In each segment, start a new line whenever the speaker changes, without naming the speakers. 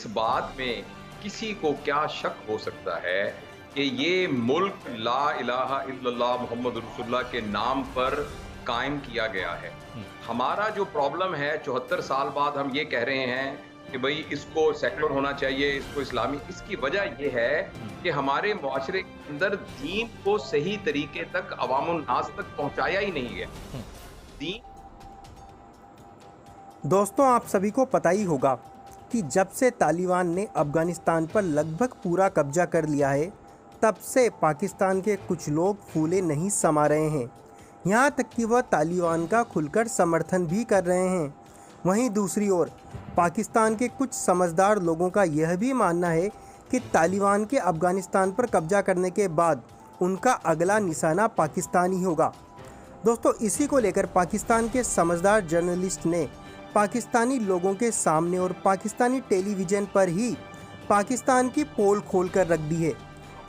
इस बात में किसी को क्या शक हो सकता है कि ये मुल्क ला इलाहा इल्लल्लाह मोहम्मद रसूलुल्लाह के नाम पर कायम किया गया है। हमारा जो प्रॉब्लम है 74 साल बाद हम ये कह रहे हैं कि भई इसको सेक्युलर होना चाहिए, इसको इस्लामी, इसकी वजह ये है कि हमारे मुआशरे के अंदर दीन को सही तरीके तक अवामुन नास तक पहुँचाया ही नहीं गया। दीन
दोस्तों, आप सभी को पता ही होगा कि जब से तालिबान ने अफ़गानिस्तान पर लगभग पूरा कब्जा कर लिया है, तब से पाकिस्तान के कुछ लोग फूले नहीं समा रहे हैं। यहाँ तक कि वह तालिबान का खुलकर समर्थन भी कर रहे हैं। वहीं दूसरी ओर पाकिस्तान के कुछ समझदार लोगों का यह भी मानना है कि तालिबान के अफ़गानिस्तान पर कब्जा करने के बाद उनका अगला निशाना पाकिस्तान ही होगा। दोस्तों, इसी को लेकर पाकिस्तान के समझदार जर्नलिस्ट ने पाकिस्तानी लोगों के सामने और पाकिस्तानी टेलीविज़न पर ही पाकिस्तान की पोल खोल कर रख दी है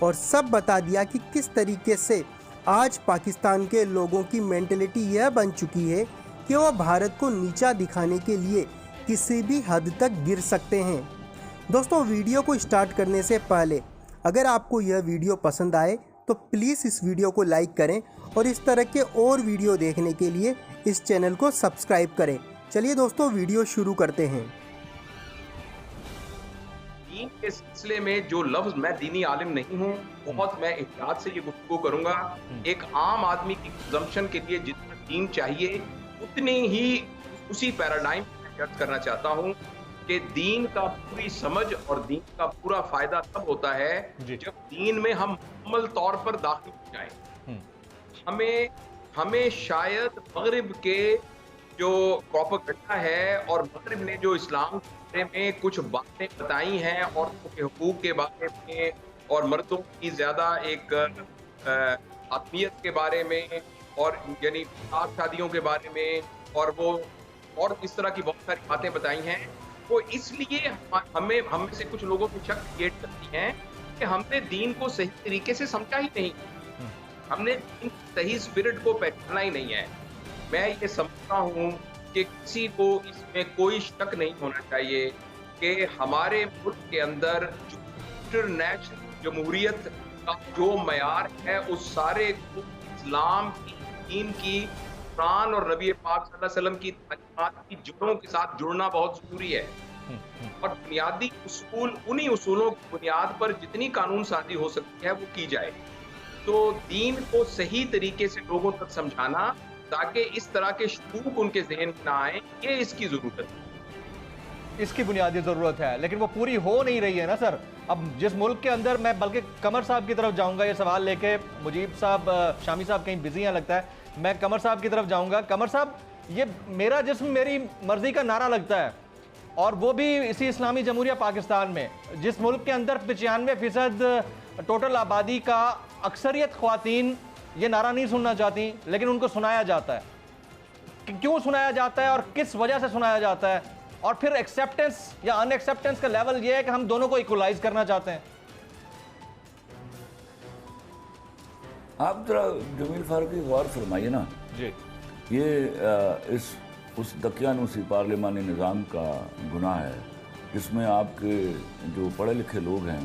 और सब बता दिया कि किस तरीके से आज पाकिस्तान के लोगों की मेंटलिटी यह बन चुकी है कि वह भारत को नीचा दिखाने के लिए किसी भी हद तक गिर सकते हैं। दोस्तों, वीडियो को स्टार्ट करने से पहले अगर आपको यह वीडियो पसंद आए तो प्लीज़ इस वीडियो को लाइक करें और इस तरह के और वीडियो देखने के लिए इस चैनल को सब्सक्राइब करें। चलिए दोस्तों, वीडियो शुरू करते हैं।
दीन के सिलसिले में जो लफ्ज, मैं दीनी आलिम नहीं हूँ, बहुत मैं एहतियात से ये गुफ्तगू करूंगा। एक आम आदमी की कंजम्पशन के लिए जितना दीन चाहिए उतनी ही उसी पैराडाइम में जज करना चाहता हूँ कि दीन का पूरी समझ और दीन का पूरा फायदा तब होता है जब दीन में हम मुकम्मल तौर पर दाखिल हो जाएं। हमें शायद मगरिब के जो प्रोपेगेंडा है और मगरिब ने जो इस्लाम के बारे में कुछ बातें बताई हैं, औरतों के हुकूक के बारे में और मर्दों की ज्यादा एक आत्मीयत के बारे में और यानी शादियों के बारे में और इस तरह की बहुत सारी बातें बताई हैं, तो इसलिए हम में से कुछ लोगों की शक क्रिएट करती हैं कि हमने दीन को सही तरीके से समझा ही नहीं, हमने दीन की सही स्पिरिट को पहचाना ही नहीं है। मैं ये समझता हूँ कि किसी को इसमें कोई शक नहीं होना चाहिए कि हमारे मुल्क के अंदर जो इंटरनेशनल जमहूरियत का जो मयार है उस सारे को इस्लाम की, दीन की, कुरान और नबी पाक सल्लल्लाहु अलैहि वसल्लम की तालीमात की जड़ों के साथ जुड़ना बहुत जरूरी है। और बुनियादी उसूल, उन्हीं उसूलों की बुनियाद पर जितनी कानून साजी हो सकती है वो की जाए। तो दीन को सही तरीके से लोगों तक समझाना ताकि इस तरह के शकूक उनके ज़हन में ना आए, ये इसकी जरूरत है,
इसकी बुनियादी ज़रूरत है, लेकिन वो पूरी हो नहीं रही है ना सर। अब जिस मुल्क के अंदर, मैं बल्कि कमर साहब की तरफ जाऊंगा ये सवाल लेके, मुजीब साहब, शामी साहब कहीं बिजी हैं लगता है, मैं कमर साहब की तरफ जाऊंगा। कमर साहब, ये मेरा जिस्म मेरी मर्जी का नारा लगता है, और वो भी इसी इस्लामी जमहूरिया पाकिस्तान में, जिस मुल्क के अंदर 95% टोटल आबादी का अक्सरियत ख्वातीन ये नारा नहीं सुनना चाहती, लेकिन उनको सुनाया जाता है। क्यों सुनाया जाता है और किस वजह से सुनाया जाता है? और फिर एक्सेप्टेंस या अनएक्सेप्टेंस का लेवल ये है कि हम दोनों को इक्वलाइज करना चाहते हैं।
आप जरा जमील फारूकी गौर फरमाइए ना
जी,
ये उस दकियानूसी पार्लिमानी निज़ाम का गुनाह है जिसमें आपके जो पढ़े लिखे लोग हैं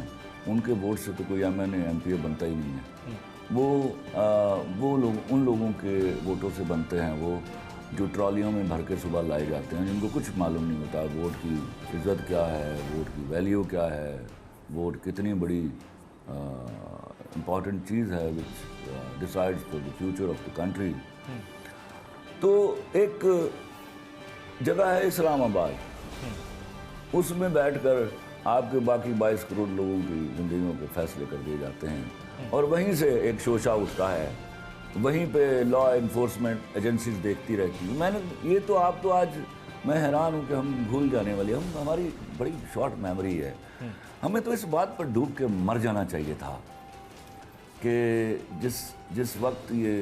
उनके वोट से तो कोई MNA MPA बनता ही नहीं है। वो लोग उन लोगों के वोटों से बनते हैं, वो जो ट्रॉलियों में भर के सुबह लाए जाते हैं, जिनको कुछ मालूम नहीं होता वोट की इज़्ज़त क्या है, वोट की वैल्यू क्या है, वोट कितनी बड़ी इम्पॉर्टेंट चीज़ है विच decides for the future of the country. तो एक जगह है इस्लामाबाद, उसमें बैठकर आपके बाकी 22 करोड़ लोगों की ज़िंदगियों के फैसले कर दिए जाते हैं, और वहीं से एक शोशा उठता है, वहीं पे लॉ इन्फोर्समेंट एजेंसीज देखती रहती हैं। ये तो आप तो आज मैं हैरान हूँ कि हम भूल जाने वाले, हमारी बड़ी शॉर्ट मेमोरी है। हमें तो इस बात पर डूब के मर जाना चाहिए था कि जिस वक्त ये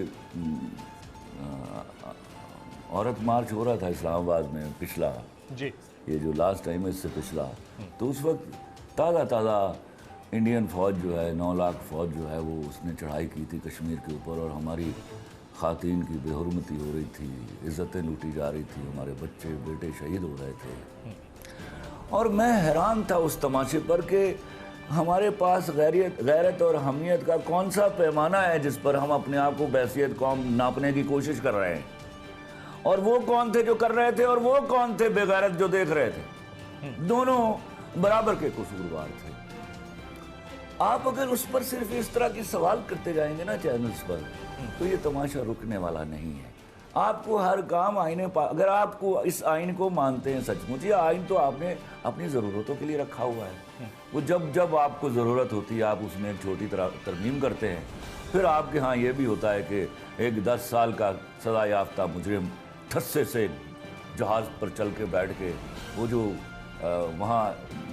औरत मार्च हो रहा था इस्लामाबाद में पिछला
जी,
ये जो लास्ट टाइम है इससे पिछला, तो उस वक्त ताज़ा इंडियन फ़ौज जो है 9 लाख फ़ौज जो है वो उसने चढ़ाई की थी कश्मीर के ऊपर, और हमारी ख़ातीन की बेहुरमती हो रही थी, इज़्ज़तें लूटी जा रही थी, हमारे बच्चे बेटे शहीद हो रहे थे। और मैं हैरान था उस तमाशे पर कि हमारे पास गैरत और हमीयत का कौन सा पैमाना है जिस पर हम अपने आप को बैसियत कौम नापने की कोशिश कर रहे हैं, और वो कौन थे जो कर रहे थे और वो कौन थे बेगैरत जो देख रहे थे। दोनों बराबर के कसूरवार थे। आप अगर उस पर सिर्फ इस तरह के सवाल करते जाएंगे ना चैनल्स पर, तो ये तमाशा रुकने वाला नहीं है। आपको हर काम अगर आपको इस आइन को मानते हैं सचमुच, ये आइन तो आपने अपनी ज़रूरतों के लिए रखा हुआ है। वो जब जब आपको ज़रूरत होती है आप उसमें एक छोटी तरमीम करते हैं। फिर आपके यहाँ ये भी होता है कि एक 10 साल का सज़ा याफ्ता मुजरिम ठस्से से जहाज़ पर चल के बैठ के वो जो वहाँ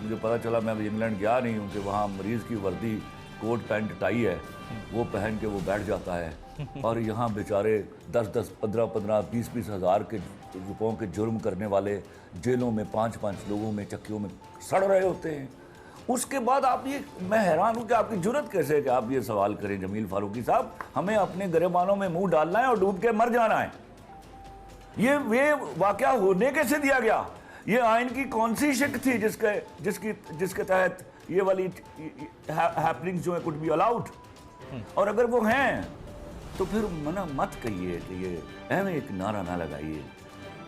मुझे पता चला, मैं इंग्लैंड गया नहीं हूँ, कि वहाँ मरीज़ की वर्दी कोट पैंट टाई है वो पहन के वो बैठ जाता है, और यहाँ बेचारे 10-10, 15-15, 20-20 हज़ार के रुपयों के जुर्म करने वाले जेलों में 5-5 लोगों में चक्कियों में सड़ रहे होते हैं। उसके बाद आप ये, मैं हैरान हूँ कि आपकी जुर्रत कैसे है कि आप ये सवाल करें जमील फारूकी साहब, हमें अपने गिरेबानों में मुंह डालना है और डूब के मर जाना है। ये वाकया होने कैसे दिया गया? ये आइन की कौन सी शिक थी जिसके तहत ये वाली हैपनिंग्स जो है कुड बी अलाउड? और अगर वो हैं तो फिर मना मत कहिए कि ये अहम एक नारा ना लगाइए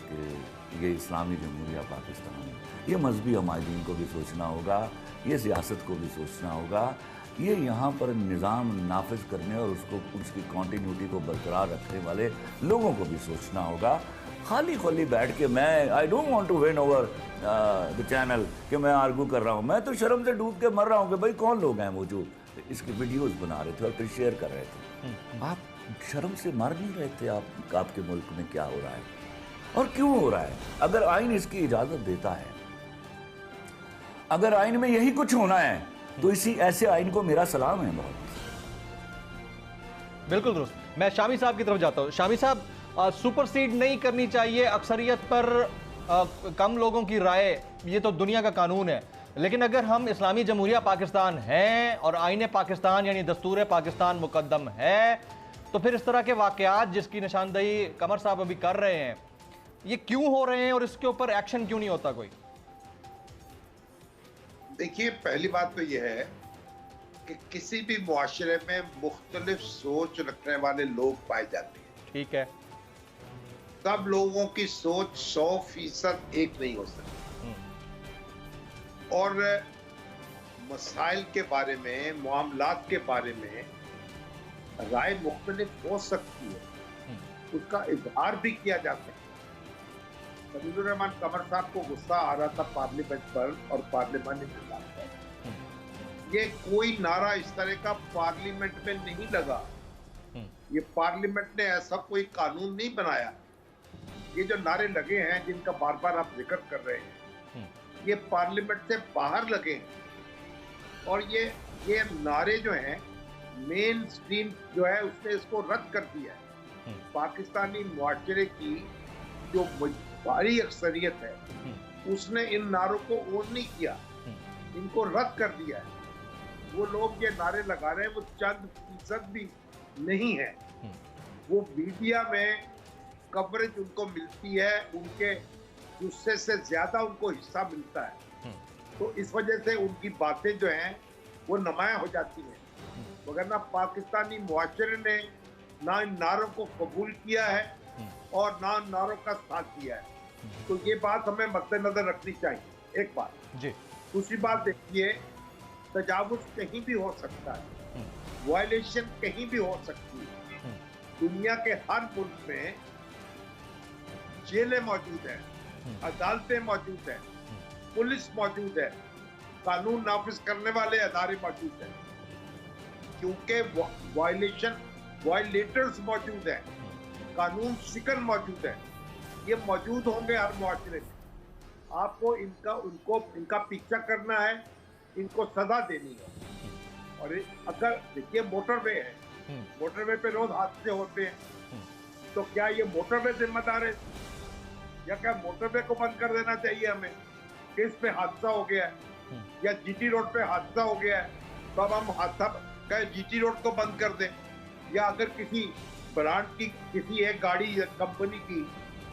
कि ये इस्लामी जमहूरिया पाकिस्तान है। ये मजहबी हमायदीन को भी सोचना होगा, ये सियासत को भी सोचना होगा, ये यहाँ पर निज़ाम नाफिज करने और उसकी कॉन्टीन्यूटी को बरकरार रखने वाले लोगों को भी सोचना होगा। खाली बैठ के मैं I don't want to win over the channel कि मैं आर्गू कर रहा हूँ। मैं तो शर्म से डूब के मर रहा हूँ कि भाई कौन लोग हैं वो जो इसके वीडियोस बना रहे थे और फिर शेयर कर रहे थे। आप शर्म से मर नहीं रहे थे? आपके मुल्क में क्या हो रहा है और क्यों हो रहा है? अगर आइन इसकी इजाज़त देता है, अगर आइन में यही कुछ होना है, तो इसी ऐसे आइन को मेरा सलाम है बहुत।
बिल्कुल दुरुस्त। मैं शामी साहब की तरफ जाता हूँ। शामी साहब, सुपरसीड नहीं करनी चाहिए अक्सरियत पर कम लोगों की राय, ये तो दुनिया का कानून है, लेकिन अगर हम इस्लामी जमहूरिया पाकिस्तान हैं और आईने पाकिस्तान यानी दस्तूर पाकिस्तान मुकद्दम है, तो फिर इस तरह के वाकयात जिसकी निशानदही कमर साहब अभी कर रहे हैं, ये क्यों हो रहे हैं और इसके ऊपर एक्शन क्यों नहीं होता कोई?
देखिए, पहली बात तो यह है कि किसी भी मुआशरे में मुख्तलिफ सोच रखने वाले लोग पाए जाते हैं।
ठीक है।
सब लोगों की सोच 100% एक नहीं हो सकती, और मसाइल के बारे में, मामलात के बारे में राय मुख्तलिफ हो सकती है, उसका इजहार भी किया जा सकता है। खलीलुर रहमान कमर साहब को गुस्सा आ रहा था पार्लियामेंट पर और पार्लियामानी निजाम पर। ये कोई नारा इस तरह का पार्लियामेंट में नहीं लगा, ये पार्लियामेंट ने ऐसा कोई कानून नहीं बनाया। ये जो नारे लगे हैं जिनका बार बार आप जिक्र कर रहे हैं, ये पार्लियामेंट से बाहर लगे हैं, और ये नारे जो हैं मेन स्ट्रीम जो है उसने इसको रद्द कर दिया है। पाकिस्तानी मुआशरे की जो भारी अक्सरियत है उसने इन नारों को ओन नहीं किया, इनको रद्द कर दिया है। वो लोग ये नारे लगा रहे हैं वो चंद फीसद भी नहीं है। वो मीडिया में कवरेज उनको मिलती है, उनके गुस्से से ज्यादा उनको हिस्सा मिलता है, तो इस वजह से उनकी बातें जो हैं वो नुमायां हो जाती हैं। वगरना पाकिस्तानी मुआशरे ने ना इन नारों को कबूल किया है और ना इन नारों का साथ दिया है, तो ये बात हमें मद्देनजर रखनी चाहिए। एक बात जी। दूसरी बात देखिए, तजावुज कहीं भी हो सकता है, वायलेशन कहीं भी हो सकती है। दुनिया के हर मुल्क में जेलें मौजूद हैं, अदालतें मौजूद हैं, पुलिस मौजूद है, कानून नाफिज करने वाले अदारे मौजूद हैं, क्योंकि वायलेटर्स मौजूद हैं, कानून शिकन मौजूद है। ये मौजूद होंगे हर मुआशरे में। आपको इनका पीछा करना है, इनको सजा देनी है। और अगर देखिए मोटरवे है, मोटरवे पे रोज हादसे होते हैं, तो क्या ये मोटरवे जिम्मेदार है या क्या मोटरवे को बंद कर देना चाहिए हमें? कि इस पे हादसा हो गया है या जीटी रोड पे हादसा हो गया है तो अब हम हादसा कहे जीटी रोड को बंद कर दें, या अगर किसी ब्रांड की किसी एक गाड़ी या कंपनी की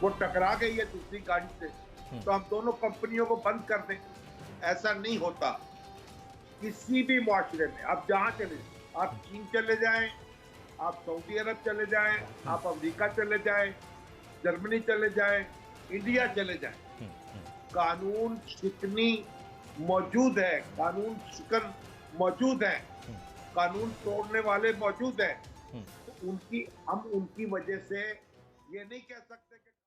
वो टकरा गई है दूसरी गाड़ी से तो हम दोनों कंपनियों को बंद कर दें। ऐसा नहीं होता। किसी भी मुआशरे में आप जहां चले, आप चीन चले जाएं, आप सऊदी अरब चले जाएं, आप अमेरिका चले जाएं, जर्मनी चले जाएं, इंडिया चले जाएं, कानून शिकनी मौजूद है, कानून शिकन मौजूद है, कानून तोड़ने वाले मौजूद हैं। तो हम उनकी वजह से ये नहीं कह सकते कि